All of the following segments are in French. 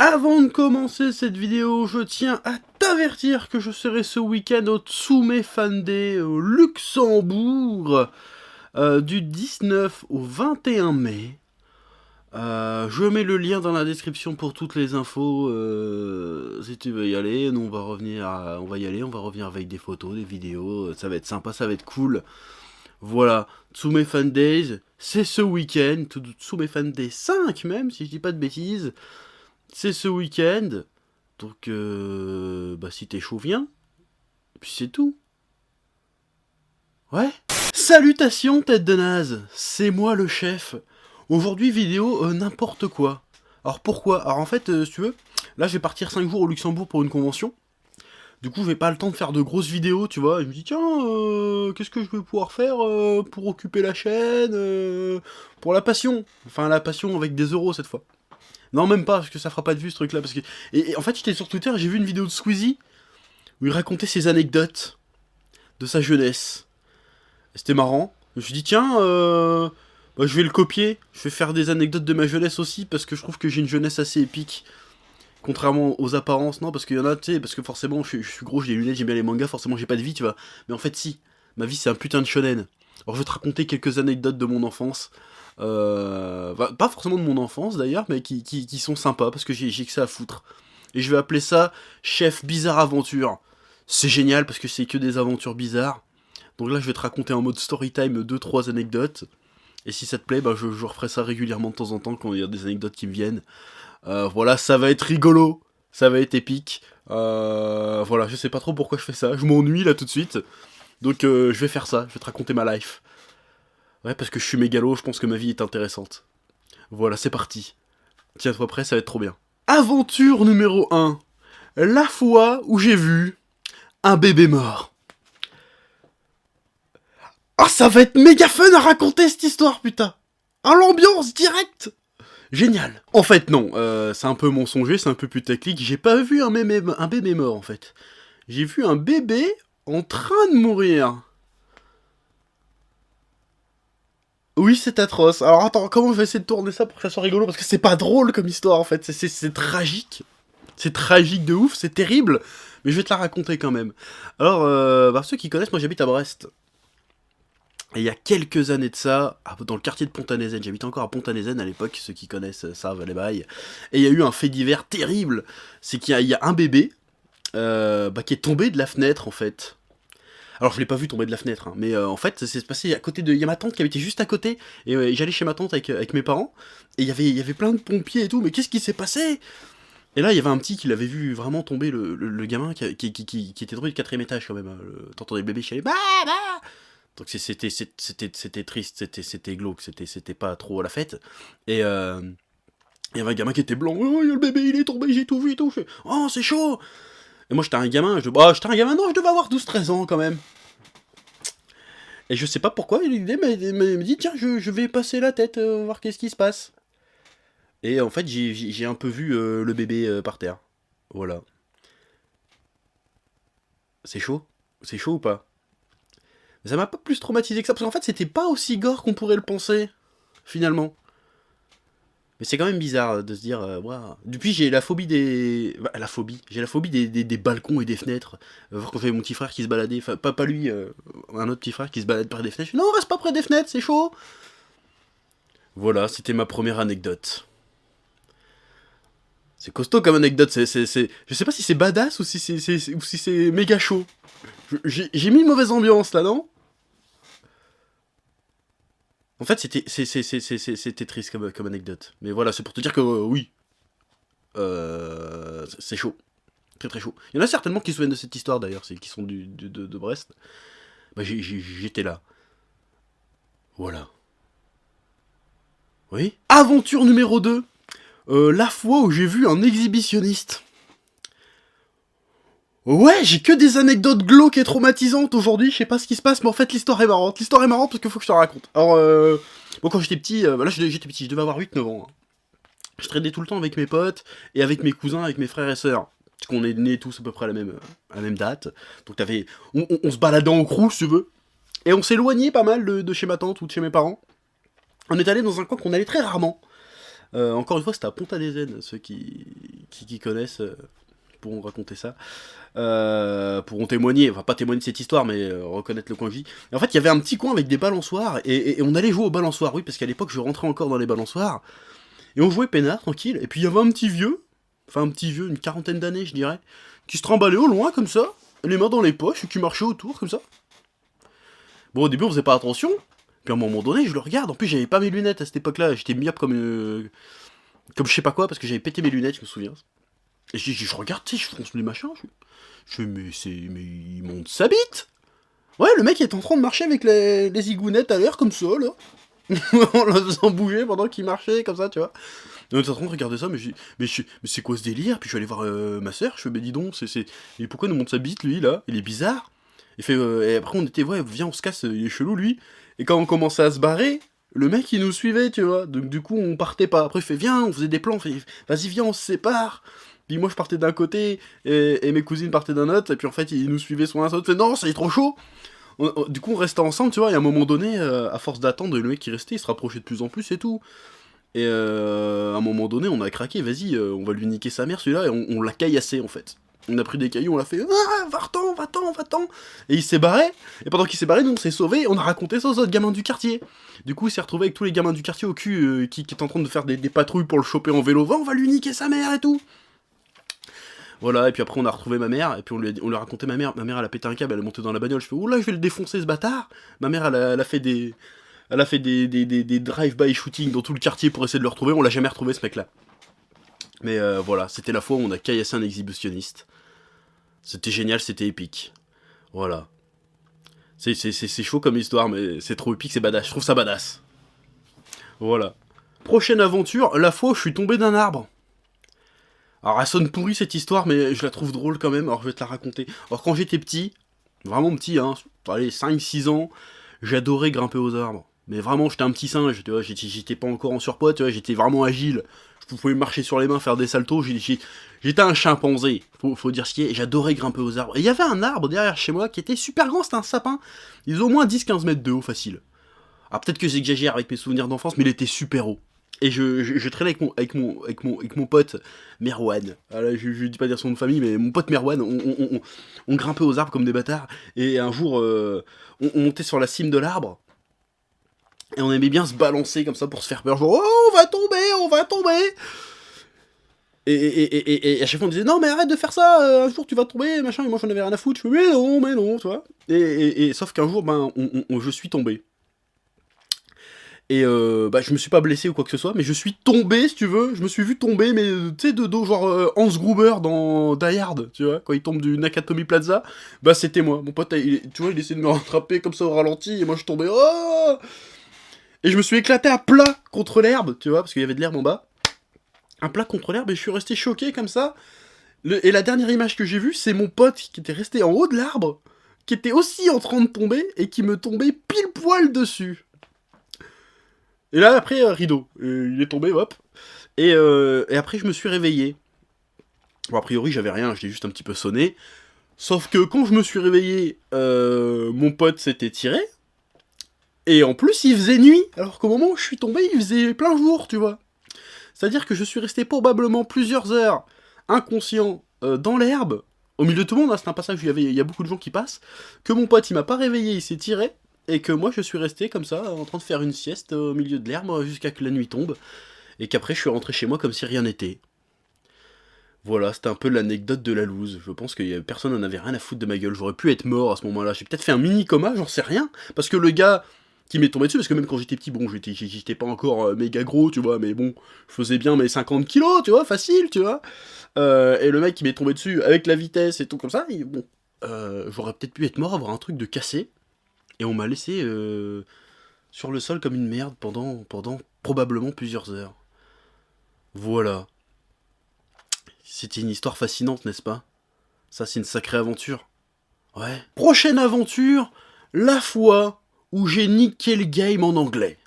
Avant de commencer cette vidéo, je tiens à t'avertir que je serai ce week-end au Tsume Fan Day au Luxembourg du 19 au 21 mai. Je mets le lien dans la description pour toutes les infos si tu veux y aller. Nous on va y aller, on va revenir avec des photos, des vidéos, ça va être sympa, ça va être cool. Voilà, Tsume Fan Days, c'est ce week-end, Tsume Fan Day 5 même, si je dis pas de bêtises. C'est ce week-end, donc si t'es chaud, viens. Et puis c'est tout. Ouais. Salutations, tête de naze, c'est moi le chef. Aujourd'hui, vidéo n'importe quoi. Alors pourquoi? Alors en fait, si tu veux, là je vais partir 5 jours au Luxembourg pour une convention. Du coup, j'ai pas le temps de faire de grosses vidéos, tu vois. Je me dis, tiens, qu'est-ce que je vais pouvoir faire pour occuper la chaîne pour la passion. Enfin, la passion avec des euros cette fois. Non, même pas, parce que ça fera pas de vue ce truc-là. Parce que... Et en fait, j'étais sur Twitter, j'ai vu une vidéo de Squeezie où il racontait ses anecdotes de sa jeunesse. C'était marrant. Je me suis dit, tiens, je vais le copier. Je vais faire des anecdotes de ma jeunesse aussi, parce que je trouve que j'ai une jeunesse assez épique. Contrairement aux apparences, non, parce qu'il y en a, tu sais, parce que forcément, je suis gros, j'ai des lunettes, j'aime bien les mangas, forcément, j'ai pas de vie, tu vois. Mais en fait, si. Ma vie, c'est un putain de shonen. Alors, je vais te raconter quelques anecdotes de mon enfance. Pas forcément de mon enfance d'ailleurs, mais qui sont sympas parce que j'ai que ça à foutre. Et je vais appeler ça Chef Bizarre Aventure. C'est génial parce que c'est que des aventures bizarres. Donc là, je vais te raconter en mode story time 2-3 anecdotes. Et si ça te plaît, je referai ça régulièrement de temps en temps quand il y a des anecdotes qui me viennent. Voilà, ça va être rigolo, ça va être épique. Voilà, je sais pas trop pourquoi je fais ça. Je m'ennuie là tout de suite. Donc je vais faire ça, je vais te raconter ma life. Ouais, parce que je suis mégalo, je pense que ma vie est intéressante. Voilà, c'est parti. Tiens-toi prêt, ça va être trop bien. Aventure numéro 1. La fois où j'ai vu un bébé mort. Ah, ça va être méga fun à raconter cette histoire, putain. À l'ambiance directe. Génial. En fait, non, c'est un peu mensonger, c'est un peu putaclic. J'ai pas vu un bébé mort, en fait. J'ai vu un bébé en train de mourir. Oui, c'est atroce. Alors attends, comment je vais essayer de tourner ça pour que ça soit rigolo? Parce que c'est pas drôle comme histoire en fait, c'est tragique. C'est tragique de ouf, c'est terrible. Mais je vais te la raconter quand même. Alors, ceux qui connaissent, moi j'habite à Brest. Et il y a quelques années de ça, dans le quartier de Pont-à-Nézen, j'habitais encore à Pont-à-Nézen à l'époque, ceux qui connaissent savent les bails. Et il y a eu un fait divers terrible. C'est qu'il y a un bébé qui est tombé de la fenêtre en fait. Alors je l'ai pas vu tomber de la fenêtre, hein, mais en fait c'est passé à côté de... Il y a ma tante qui habitait juste à côté, et j'allais chez ma tante avec mes parents, et il y avait plein de pompiers et tout, mais qu'est-ce qui s'est passé? Et là il y avait un petit qui l'avait vu vraiment tomber, le gamin qui était tombé du 4ème étage quand même, hein, t'entendais le bébé chialer, bah. Donc c'était triste, c'était glauque, c'était pas trop la fête, et il y avait un gamin qui était blanc, oh le bébé il est tombé, j'ai tout vu et tout, je fais, oh c'est chaud. Et moi j'étais un gamin, non, je devais avoir 12-13 ans quand même. Et je sais pas pourquoi, l'idée me dit, tiens, je vais passer la tête, voir qu'est-ce qui se passe. Et en fait, j'ai un peu vu le bébé par terre. Voilà. C'est chaud? C'est chaud ou pas? Mais ça m'a pas plus traumatisé que ça, parce qu'en fait, c'était pas aussi gore qu'on pourrait le penser, finalement. Mais c'est quand même bizarre de se dire, waouh. Depuis, j'ai la phobie des... J'ai la phobie des balcons et des fenêtres. Quand j'avais mon petit frère qui se baladait, enfin, pas lui, un autre petit frère qui se balade près des fenêtres. Je dis, non, reste pas près des fenêtres, c'est chaud. Voilà, c'était ma première anecdote. C'est costaud comme anecdote, je sais pas si c'est badass ou si c'est méga chaud. J'ai mis une mauvaise ambiance là, non? En fait, c'était triste comme anecdote. Mais voilà, c'est pour te dire que oui, c'est chaud. Très très chaud. Il y en a certainement qui se souviennent de cette histoire d'ailleurs, qui sont de Brest. J'étais là. Voilà. Oui. Aventure numéro 2. La fois où j'ai vu un exhibitionniste. Ouais, j'ai que des anecdotes glauques et traumatisantes aujourd'hui, je sais pas ce qui se passe, mais en fait l'histoire est marrante. L'histoire est marrante parce qu'il faut que je te la raconte. Alors, quand j'étais petit, là j'étais petit, je devais avoir 8-9 ans. Hein. Je traînais tout le temps avec mes potes, et avec mes cousins, avec mes frères et sœurs. Parce qu'on est nés tous à peu près à la même date. Donc on se baladait en crew, si tu veux. Et on s'éloignait pas mal de chez ma tante ou de chez mes parents. On est allé dans un coin qu'on allait très rarement. Encore une fois, c'était à Pont-à-Désaine, ceux qui connaissent pourront raconter ça. Pourront témoigner, enfin pas témoigner de cette histoire, mais reconnaître le coin de vie. Et en fait, il y avait un petit coin avec des balançoires, et on allait jouer aux balançoires, oui, parce qu'à l'époque, je rentrais encore dans les balançoires, et on jouait peinard, tranquille, et puis il y avait un petit vieux, une quarantaine d'années, je dirais, qui se trimballait au loin, comme ça, les mains dans les poches, et qui marchait autour, comme ça. Bon, au début, on faisait pas attention, puis à un moment donné, je le regarde, en plus, j'avais pas mes lunettes à cette époque-là, j'étais myope comme je sais pas quoi, parce que j'avais pété mes lunettes, je me souviens. Et je regarde, tu sais, je fronce les machins, je fais, mais il monte sa bite. Ouais, le mec est en train de marcher avec les zigounettes à l'air, comme ça, là. En la faisant bouger pendant qu'il marchait, comme ça, tu vois. On est en train de regarder ça, mais c'est quoi ce délire? Puis je suis allé voir ma soeur, je fais, mais dis donc, mais pourquoi il nous monte sa bite, lui, là? Il est bizarre. Il fait, et après on était, ouais, viens, on se casse, il est chelou, lui. Et quand on commençait à se barrer, le mec, il nous suivait, tu vois. Donc du coup, on partait pas. Après, il fait, viens, on faisait des plans, fait, vas-y, viens, on se sépare. Puis moi, je partais d'un côté, et mes cousines partaient d'un autre, et puis en fait, ils nous suivaient sur un autre, fait, non, ça est trop chaud. Du coup, on restait ensemble, tu vois, et à un moment donné, à force d'attendre, le mec qui restait, il se rapprochait de plus en plus et tout. Et à un moment donné, on a craqué, vas-y, on va lui niquer sa mère, celui-là, et on l'a caillassé, en fait. On a pris des cailloux, on l'a fait, ah, va-t'en. Et il s'est barré, et pendant qu'il s'est barré, nous, on s'est sauvés, on a raconté ça aux autres gamins du quartier. Du coup, il s'est retrouvé avec tous les gamins du quartier au cul, qui étaient en train de faire des patrouilles pour le choper en vélo. Va, on va lui niquer sa mère et tout. Voilà, et puis après on a retrouvé ma mère, et puis on lui a raconté ma mère, elle a pété un câble, elle est montée dans la bagnole, je fais, oula, je vais le défoncer ce bâtard. Ma mère, elle a fait des drive-by shooting dans tout le quartier pour essayer de le retrouver, on l'a jamais retrouvé ce mec-là. Mais voilà, c'était la fois où on a caillassé un exhibitionniste. C'était génial, c'était épique. Voilà. C'est chaud comme histoire, mais c'est trop épique, c'est badass, je trouve ça badass. Voilà. Prochaine aventure, la fois où je suis tombé d'un arbre. Alors elle sonne pourrie cette histoire, mais je la trouve drôle quand même, alors je vais te la raconter. Alors quand j'étais petit, vraiment petit, hein, allez, 5-6 ans, j'adorais grimper aux arbres. Mais vraiment, j'étais un petit singe, tu vois, j'étais pas encore en surpoids, tu vois, j'étais vraiment agile. Je pouvais marcher sur les mains, faire des saltos, j'étais un chimpanzé, faut dire ce qui est, j'adorais grimper aux arbres. Et il y avait un arbre derrière chez moi qui était super grand, c'était un sapin, il faisait au moins 10-15 mètres de haut, facile. Alors peut-être que j'exagère avec mes souvenirs d'enfance, mais il était super haut. Et je traînais avec mon pote Merwan. Alors, je dis pas dire son nom de famille, mais mon pote Merwan, on grimpait aux arbres comme des bâtards. Et un jour, on montait sur la cime de l'arbre. Et on aimait bien se balancer comme ça pour se faire peur. Genre, oh, on va tomber. Et à chaque fois on disait, non mais arrête de faire ça, un jour tu vas tomber, machin. Et moi j'en avais rien à foutre. Je fais, mais non, tu vois. Et sauf qu'un jour, ben, je suis tombé. Et je me suis pas blessé ou quoi que ce soit, mais je suis tombé, si tu veux, je me suis vu tomber, mais tu sais, de dos, genre Hans Gruber dans Die Hard, tu vois, quand il tombe du Nakatomi Plaza, bah c'était moi. Mon pote, tu vois, il essayait de me rattraper comme ça au ralenti, et moi je tombais, oh. Et je me suis éclaté à plat contre l'herbe, tu vois, parce qu'il y avait de l'herbe en bas. Un plat contre l'herbe, et je suis resté choqué comme ça. Et la dernière image que j'ai vue, c'est mon pote qui était resté en haut de l'arbre, qui était aussi en train de tomber, et qui me tombait pile poil dessus. Et là, après, rideau. Il est tombé, hop. Et après, je me suis réveillé. Bon, a priori, j'avais rien, j'ai juste un petit peu sonné. Sauf que quand je me suis réveillé, mon pote s'était tiré. Et en plus, il faisait nuit. Alors qu'au moment où je suis tombé, il faisait plein jour, tu vois. C'est-à-dire que je suis resté probablement plusieurs heures inconscient dans l'herbe. Au milieu de tout le monde, hein, c'est un passage où il y a beaucoup de gens qui passent. Que mon pote, il m'a pas réveillé, il s'est tiré. Et que moi je suis resté comme ça, en train de faire une sieste au milieu de l'herbe jusqu'à que la nuit tombe. Et qu'après je suis rentré chez moi comme si rien n'était. Voilà, c'était un peu l'anecdote de la loose. Je pense que personne n'en avait rien à foutre de ma gueule. J'aurais pu être mort à ce moment-là. J'ai peut-être fait un mini coma, j'en sais rien. Parce que le gars qui m'est tombé dessus, parce que même quand j'étais petit, bon, j'étais pas encore méga gros, tu vois, mais bon, je faisais bien mes 50 kilos, tu vois, facile, tu vois. Et le mec qui m'est tombé dessus, avec la vitesse et tout comme ça, bon, j'aurais peut-être pu être mort, avoir un truc de cassé. Et on m'a laissé sur le sol comme une merde pendant probablement plusieurs heures. Voilà. C'était une histoire fascinante, n'est-ce pas? Ça, c'est une sacrée aventure. Ouais. Prochaine aventure, la fois où j'ai niqué le game en anglais.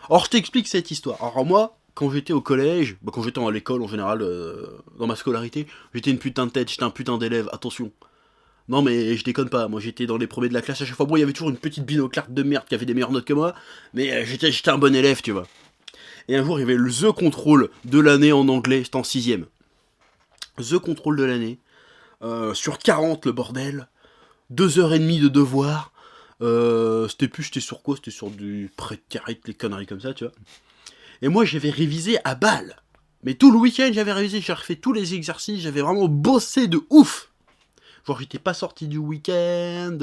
Alors, je t'explique cette histoire. Alors, moi, quand j'étais au collège, quand j'étais à l'école en général, dans ma scolarité, j'étais une putain de tête, j'étais un putain d'élève, attention. Non mais je déconne pas, moi j'étais dans les premiers de la classe à chaque fois. Bon, il y avait toujours une petite binoclarte de merde qui avait des meilleures notes que moi, mais j'étais un bon élève, tu vois. Et un jour, il y avait le The Control de l'année en anglais, j'étais en 6ème. The Control de l'année, sur 40 le bordel, 2h30 de devoir, j'étais sur quoi? C'était sur du prêt de carré, les conneries comme ça, tu vois. Et moi, j'avais révisé à balle. Mais tout le week-end, j'avais révisé, j'ai refait tous les exercices, j'avais vraiment bossé de ouf. Genre, j'étais pas sorti du week-end,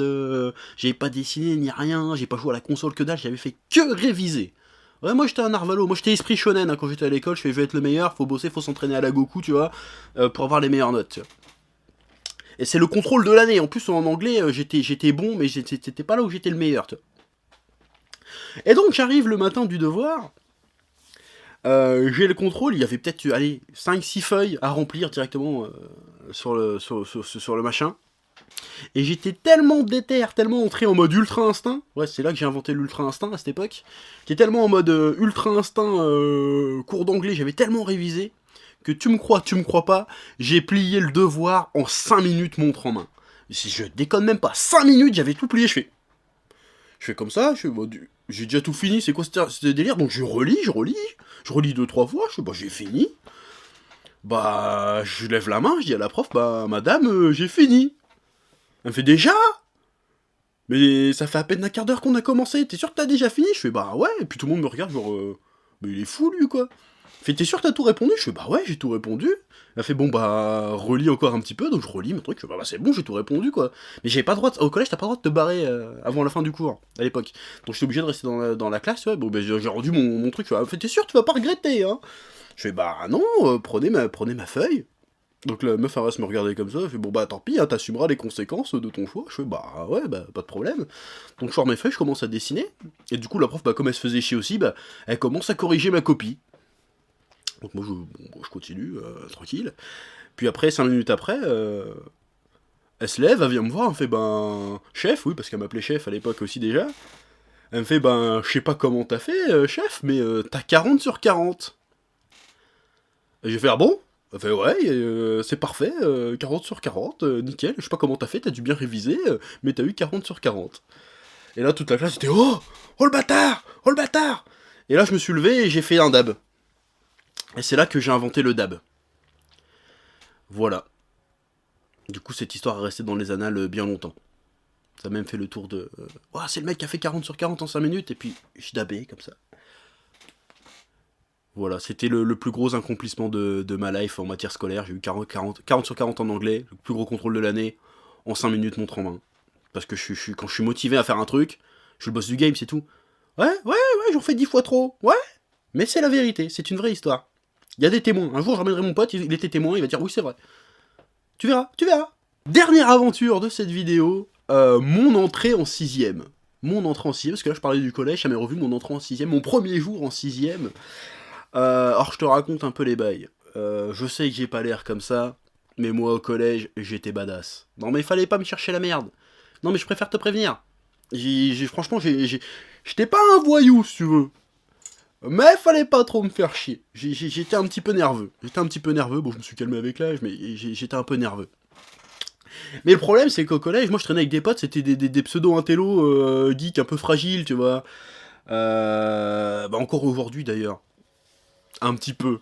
j'avais pas dessiné ni rien, j'ai pas joué à la console que dalle, j'avais fait que réviser. Ouais, moi j'étais un Narvalo, moi j'étais esprit shonen hein, quand j'étais à l'école, je veux être le meilleur, faut bosser, faut s'entraîner à la Goku, tu vois, pour avoir les meilleures notes, tu vois. Et c'est le contrôle de l'année, en plus en anglais, j'étais bon, mais c'était pas là où j'étais le meilleur, tu vois. Et donc j'arrive le matin du devoir, j'ai le contrôle, il y avait peut-être, allez, 5-6 feuilles à remplir directement sur le machin. Et j'étais tellement déter, tellement entré en mode ultra instinct, ouais c'est là que j'ai inventé l'ultra instinct à cette époque, j'étais tellement en mode ultra instinct, cours d'anglais, j'avais tellement révisé, que tu me crois pas, j'ai plié le devoir en 5 minutes montre en main. Si je déconne même pas, 5 minutes j'avais tout plié, je fais comme ça, j'ai déjà tout fini, c'est quoi ce délire, donc je relis 2-3 fois, je fais bah j'ai fini, bah je lève la main, je dis à la prof, bah madame, j'ai fini. Elle me fait déjà? Mais ça fait à peine un quart d'heure qu'on a commencé, t'es sûr que t'as déjà fini? Je fais bah ouais, et puis tout le monde me regarde genre, mais il est fou lui quoi. Elle fait t'es sûr que t'as tout répondu? Je fais bah ouais, j'ai tout répondu. Elle fait bon bah relis encore un petit peu, donc je relis mon truc, je fais bah c'est bon, j'ai tout répondu quoi. Mais j'avais pas le droit, au collège t'as pas le droit de te barrer avant la fin du cours, à l'époque. Donc j'étais obligé de rester dans la classe, ouais, bon bah j'ai rendu mon truc, elle fait t'es sûr tu vas pas regretter hein? Je fais bah non, prenez ma feuille. Donc la meuf elle reste me regarder comme ça, elle fait bon bah tant pis, hein, t'assumeras les conséquences de ton choix. Je fais bah ouais, bah pas de problème. Donc je sors mes feuilles, je commence à dessiner, et du coup la prof, bah comme elle se faisait chier aussi, bah elle commence à corriger ma copie. Donc moi je continue, tranquille. Puis après, 5 minutes après, elle se lève, elle vient me voir, elle me fait ben chef, oui parce qu'elle m'appelait chef à l'époque aussi déjà. Elle me fait ben je sais pas comment t'as fait chef, mais t'as 40 sur 40. Et j'ai fait ah bon? Elle fait ouais, c'est parfait, 40 sur 40, nickel, je sais pas comment t'as fait, t'as dû bien réviser, mais t'as eu 40 sur 40. Et là, toute la classe était oh! Oh le bâtard! Oh le bâtard! Et là, je me suis levé et j'ai fait un dab. Et c'est là que j'ai inventé le dab. Voilà. Du coup, cette histoire est restée dans les annales bien longtemps. Ça a même fait le tour de... oh, c'est le mec qui a fait 40 sur 40 en 5 minutes, et puis je dabais comme ça. Voilà, c'était le plus gros accomplissement de ma life en matière scolaire. J'ai eu 40 sur 40 en anglais, le plus gros contrôle de l'année, en 5 minutes montre en main. Parce que quand je suis motivé à faire un truc, je suis le boss du game, c'est tout. Ouais, j'en fais 10 fois trop, ouais. Mais c'est la vérité, c'est une vraie histoire. Il y a des témoins. Un jour, j'emmènerai mon pote, il était témoin, il va dire oui, c'est vrai. Tu verras. Dernière aventure de cette vidéo, mon entrée en 6ème. Mon entrée en 6ème, parce que là, je parlais du collège, j'ai jamais revu mon entrée en 6ème, mon premier jour en 6ème. Alors je te raconte un peu les bails. Je sais que j'ai pas l'air comme ça, mais moi au collège, j'étais badass. Non mais fallait pas me chercher la merde. Non mais je préfère te prévenir. Franchement, j'étais pas un voyou, si tu veux. Mais fallait pas trop me faire chier. J'étais un petit peu nerveux. Bon je me suis calmé avec l'âge, mais j'étais un peu nerveux. Mais le problème c'est qu'au collège, moi je traînais avec des potes, c'était des pseudo-intello geeks un peu fragiles, tu vois. Bah encore aujourd'hui d'ailleurs. Un petit peu.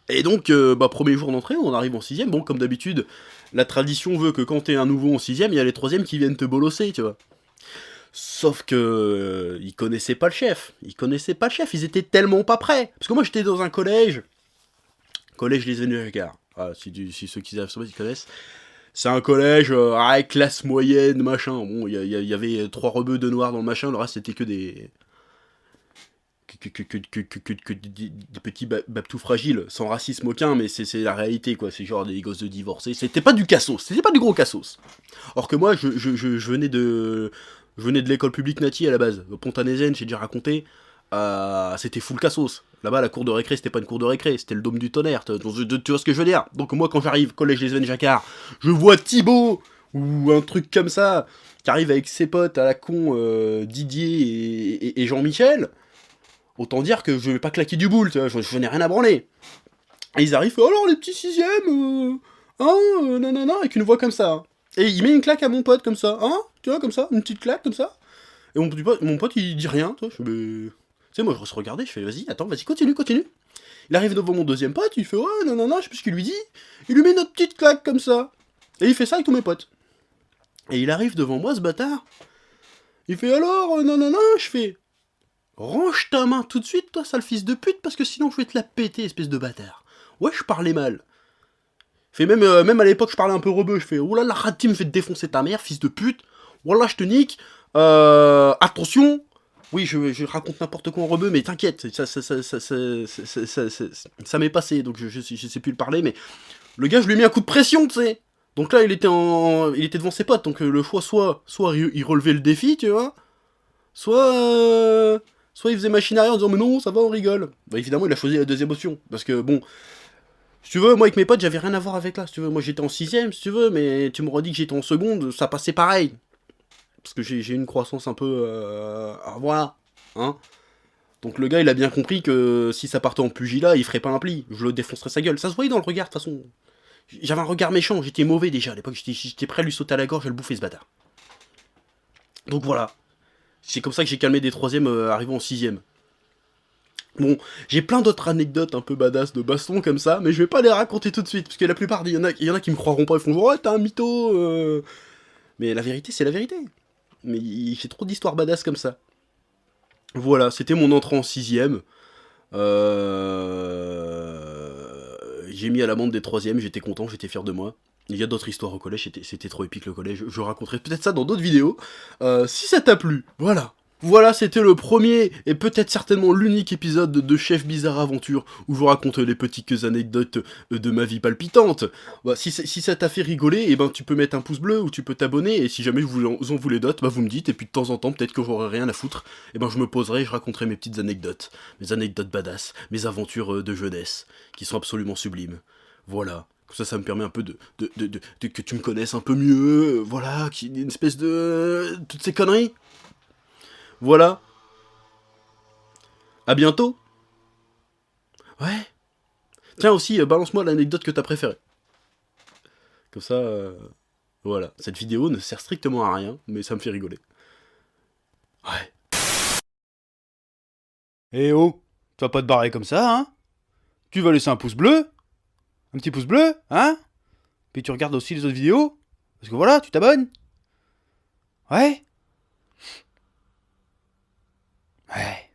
Et donc, premier jour d'entrée, on arrive en 6ème. Bon, comme d'habitude, la tradition veut que quand t'es un nouveau en 6ème, il y a les 3ème qui viennent te bolosser, tu vois. Sauf que ils connaissaient pas le chef. Ils étaient tellement pas prêts. Parce que moi, j'étais dans un collège Les Vénéricars. Ah, si ceux qui savent ça, ils connaissent. C'est un collège, classe moyenne, machin. Bon, il y avait 3 rebeux de noirs dans le machin, le reste c'était que des... Que des petits babtous fragiles, sans racisme aucun, mais c'est la réalité, quoi. C'est genre des gosses de divorcés. C'était pas du cassos, c'était pas du gros cassos. Or que moi, je venais de l'école publique Nati à la base. Pontanézen, j'ai déjà raconté. C'était full cassos. Là-bas, la cour de récré, c'était pas une cour de récré, c'était le dôme du tonnerre. Tu vois ce que je veux dire? Donc moi, quand j'arrive, collège Les Jacquard, je vois Thibaut, ou un truc comme ça, qui arrive avec ses potes à la con, Didier et Jean-Michel. Autant dire que je vais pas claquer du boule, tu vois, je n'ai rien à branler. Et ils arrivent, oh alors les petits 6ème, nanana, avec une voix comme ça. Et il met une claque à mon pote comme ça, hein, tu vois, comme ça, une petite claque comme ça. Et mon pote il dit rien, tu vois, sais, moi, je se regardais, je fais, vas-y, attends, vas-y, continue, continue. Il arrive devant mon deuxième pote, il fait, ouais, non, je sais plus ce qu'il lui dit. Il lui met notre petite claque comme ça. Et il fait ça avec tous mes potes. Et il arrive devant moi, ce bâtard. Il fait, alors, non, je fais, range ta main tout de suite, toi, sale fils de pute, parce que sinon, je vais te la péter, espèce de bâtard. Ouais, je parlais mal. Fait même à l'époque, je parlais un peu rebeu. Je fais, oula, la Rati me fait te défoncer ta mère, fils de pute. Voilà, je te nique. Attention. Oui, je raconte n'importe quoi en rebeu, mais t'inquiète, ça m'est passé, donc je sais plus le parler, mais le gars, je lui ai mis un coup de pression, tu sais. Donc là, il était devant ses potes, donc le choix, soit il relevait le défi, tu vois, soit il faisait machine arrière en disant, mais non, ça va, on rigole. Bah évidemment, il a choisi la deuxième option, parce que bon, si tu veux, moi avec mes potes, j'avais rien à voir avec là, si tu veux. Moi j'étais en 6ème, si tu veux, mais tu m'aurais dit que j'étais en seconde, ça passait pareil. Parce que j'ai une croissance un peu... voilà, hein. Donc le gars, il a bien compris que si ça partait en pugilat, il ferait pas un pli. Je le défoncerais sa gueule. Ça se voyait dans le regard, de toute façon. J'avais un regard méchant, j'étais mauvais déjà à l'époque. J'étais prêt à lui sauter à la gorge et à le bouffer, ce bâtard. Donc voilà. C'est comme ça que j'ai calmé des 3ème arrivant en 6ème. Bon, j'ai plein d'autres anecdotes un peu badass de baston comme ça, mais je vais pas les raconter tout de suite, parce que la plupart, il y en a qui me croiront pas, ils font genre, ouais, t'es un mytho. Mais la vérité, c'est la vérité. Mais j'ai trop d'histoires badass comme ça. Voilà, c'était mon entrée en 6ème. J'ai mis à l'amende des 3ème, j'étais content, j'étais fier de moi. Il y a d'autres histoires au collège, c'était trop épique le collège. Je raconterai peut-être ça dans d'autres vidéos. Si ça t'a plu, voilà. Voilà, c'était le premier et peut-être certainement l'unique épisode de Chef Bizarre Aventure où je vous raconte les petites anecdotes de ma vie palpitante. Bah, si ça t'a fait rigoler, et ben tu peux mettre un pouce bleu ou tu peux t'abonner, et si jamais vous en voulez d'autres, bah vous me dites, et puis de temps en temps, peut-être que j'aurai rien à foutre, et ben je me poserai et je raconterai mes petites anecdotes, mes anecdotes badass, mes aventures de jeunesse, qui sont absolument sublimes. Voilà. Comme ça me permet un peu que tu me connaisses un peu mieux, voilà, une espèce de... toutes ces conneries. Voilà. À bientôt. Ouais. Tiens aussi, balance-moi l'anecdote que t'as préférée. Comme ça, voilà. Cette vidéo ne sert strictement à rien, mais ça me fait rigoler. Ouais. Eh oh, tu vas pas te barrer comme ça, hein? Tu vas laisser un pouce bleu? Un petit pouce bleu, hein? Puis tu regardes aussi les autres vidéos? Parce que voilà, tu t'abonnes? Ouais? Ouais.